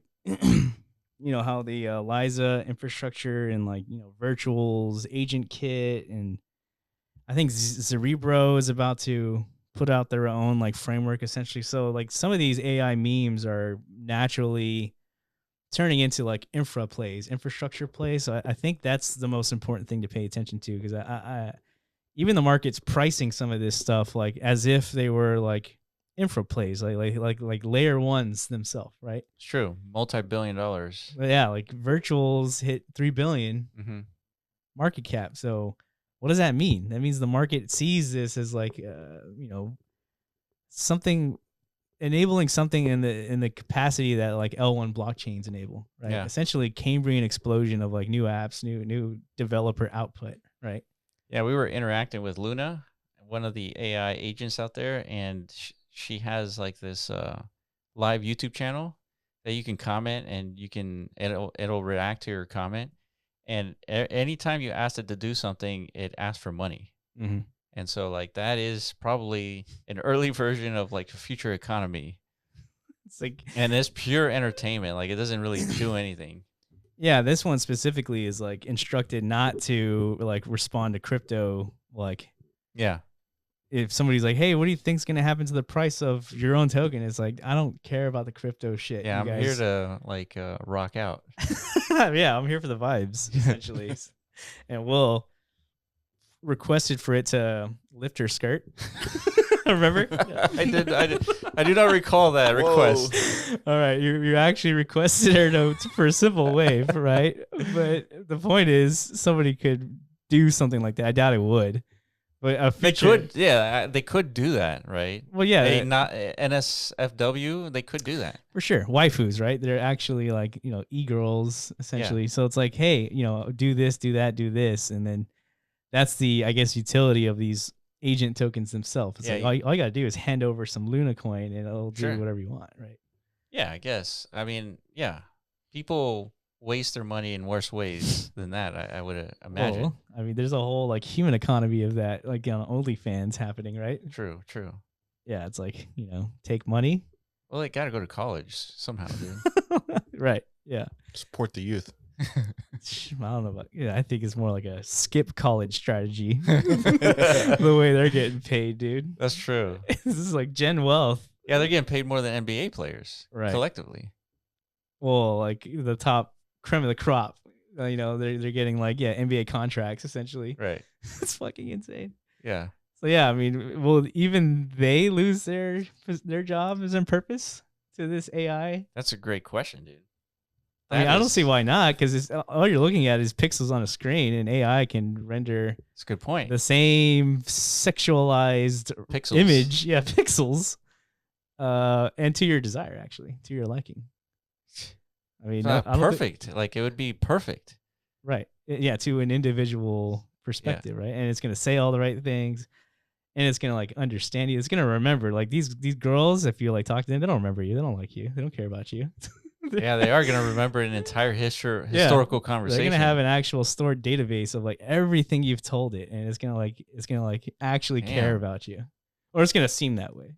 how the Liza infrastructure and like virtuals, agent kit, and I think Cerebro is about to put out their own like framework essentially. So like some of these AI memes are naturally turning into like infrastructure plays. So I think that's the most important thing to pay attention to, because I even the market's pricing some of this stuff like as if they were like infra plays, like layer ones themselves, right? It's true. Multi-billion-dollars. But yeah, like virtuals hit 3 billion Mm-hmm. market cap. So what does that mean? That means the market sees this as like something enabling something in the capacity that like L1 blockchains enable, right? Yeah. Essentially Cambrian explosion of like new apps, new developer output, right? Yeah, we were interacting with Luna, one of the AI agents out there, and she has like this live YouTube channel that you can comment, and it'll react to your comment. And anytime you ask it to do something, it asks for money. Mm-hmm. And so like that is probably an early version of like a future economy. It's like, and it's pure entertainment. Like it doesn't really do anything. Yeah, this one specifically is like instructed not to like respond to crypto. Like, yeah, if somebody's like, "Hey, what do you think's gonna happen to the price of your own token?" It's like, I don't care about the crypto shit. Yeah, I'm here to like rock out. Yeah, I'm here for the vibes essentially. And Will requested for it to lift her skirt. Remember? I did. I do not recall that request. All right, you actually requested her for a simple wave, right? But the point is, somebody could do something like that. I doubt it would, but a feature, they could do that, right? Well, yeah, not NSFW. They could do that for sure. Waifus, right? They're actually like e-girls essentially. Yeah. So it's like, hey, do this, do that, do this, and then that's the, I guess, utility of these agent tokens themselves. It's like all you gotta do is hand over some Luna coin and it'll do whatever you want, right? Yeah, I guess. I mean, yeah, people waste their money in worse ways than that. I would imagine. Well, I mean, there's a whole like human economy of that, like on OnlyFans happening, right? True. Yeah, it's like take money. Well, they gotta go to college somehow, dude. Right. Yeah. Support the youth. I don't know about. Yeah, I think it's more like a skip college strategy. The way they're getting paid, dude. That's true. This is like gen wealth. Yeah, they're getting paid more than NBA players, right? Collectively. Well, like the top creme of the crop, they're getting like NBA contracts essentially. Right. It's fucking insane. Yeah. So yeah, I mean, will even they lose their jobs and purpose to this AI? I great question, dude. I don't see why not, because all you're looking at is pixels on a screen, and AI can render. That's a good point. The same sexualized pixels. Image, pixels, and to your desire, actually, to your liking. I mean, perfect. Like it would be perfect, right? Yeah, to an individual perspective, right? And it's gonna say all the right things, and it's gonna like understand you. It's gonna remember, like these girls. If you like talk to them, they don't remember you. They don't like you. They don't care about you. Yeah, they are going to remember an entire historical conversation. They're going to have an actual stored database of like everything you've told it, and it's going to actually care about you, or it's going to seem that way.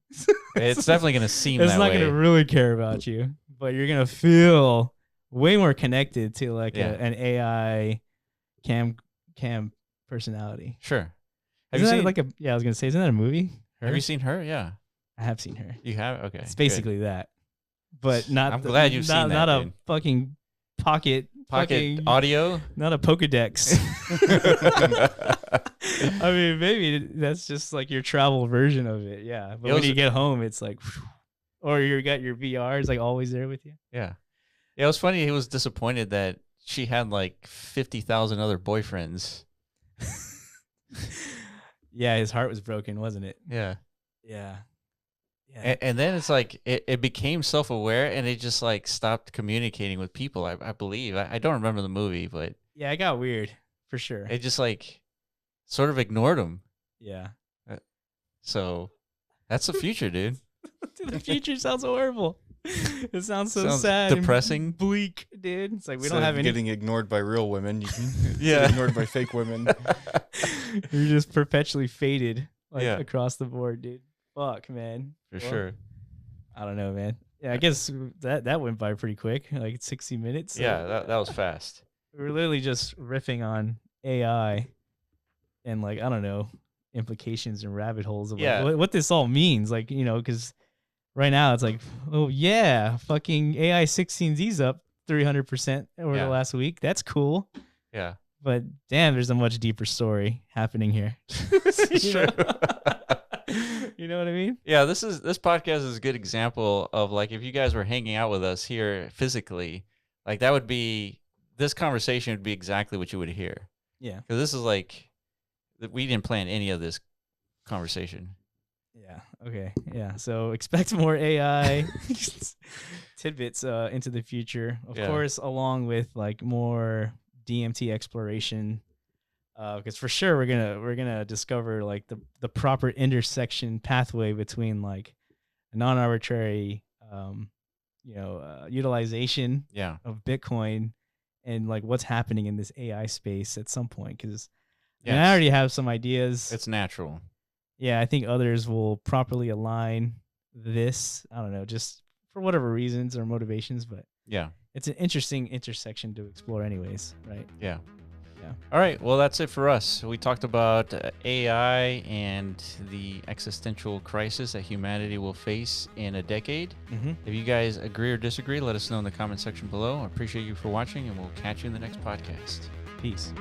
It's definitely going to seem that way. It's not going to really care about you, but you're going to feel way more connected to like an AI cam personality. Sure. I was going to say, isn't that a movie? Her? Have you seen Her? Yeah. I have seen Her. You have? Okay. It's basically that. But not. I'm glad you've seen that. Not a fucking pocket audio. Not a Pokedex. I mean, maybe that's just like your travel version of it. Yeah, but when you get home, it's like, or you got your VR is like always there with you. Yeah, it was funny. He was disappointed that she had like 50,000 other boyfriends. Yeah, his heart was broken, wasn't it? Yeah. Yeah. And then it's like it became self-aware, and it just like stopped communicating with people. I believe I don't remember the movie, but yeah, it got weird for sure. It just like sort of ignored him. Yeah. So that's the future, dude. The future sounds horrible. It sounds so sad, depressing, and bleak, dude. It's like we don't have any getting ignored by real women. You can get ignored by fake women. You're just perpetually faded, across the board, dude. Fuck, man. For sure. I don't know, man. Yeah, I guess that went by pretty quick, like 60 minutes. So Yeah, that was fast. we're literally just riffing on AI and like I don't know implications and rabbit holes of like what this all means. Like because right now it's like oh yeah, fucking AI 16Z's up 300% over the last week. That's cool. Yeah. But damn, there's a much deeper story happening here. Sure. You know what I mean? Yeah, this podcast is a good example of like if you guys were hanging out with us here physically, like this conversation would be exactly what you would hear. Yeah. Because this is like we didn't plan any of this conversation. Yeah. Okay. Yeah. So expect more AI tidbits into the future, of course, along with like more DMT exploration. Because for sure we're gonna discover like the proper intersection pathway between like a non-arbitrary utilization of Bitcoin and like what's happening in this AI space at some point. Because I already have some ideas. It's natural. Yeah, I think others will properly align this. I don't know, just for whatever reasons or motivations, but it's an interesting intersection to explore anyways, right? Yeah. All right. Well, that's it for us. We talked about AI and the existential crisis that humanity will face in a decade. Mm-hmm. If you guys agree or disagree, let us know in the comment section below. I appreciate you for watching, and we'll catch you in the next podcast. Peace.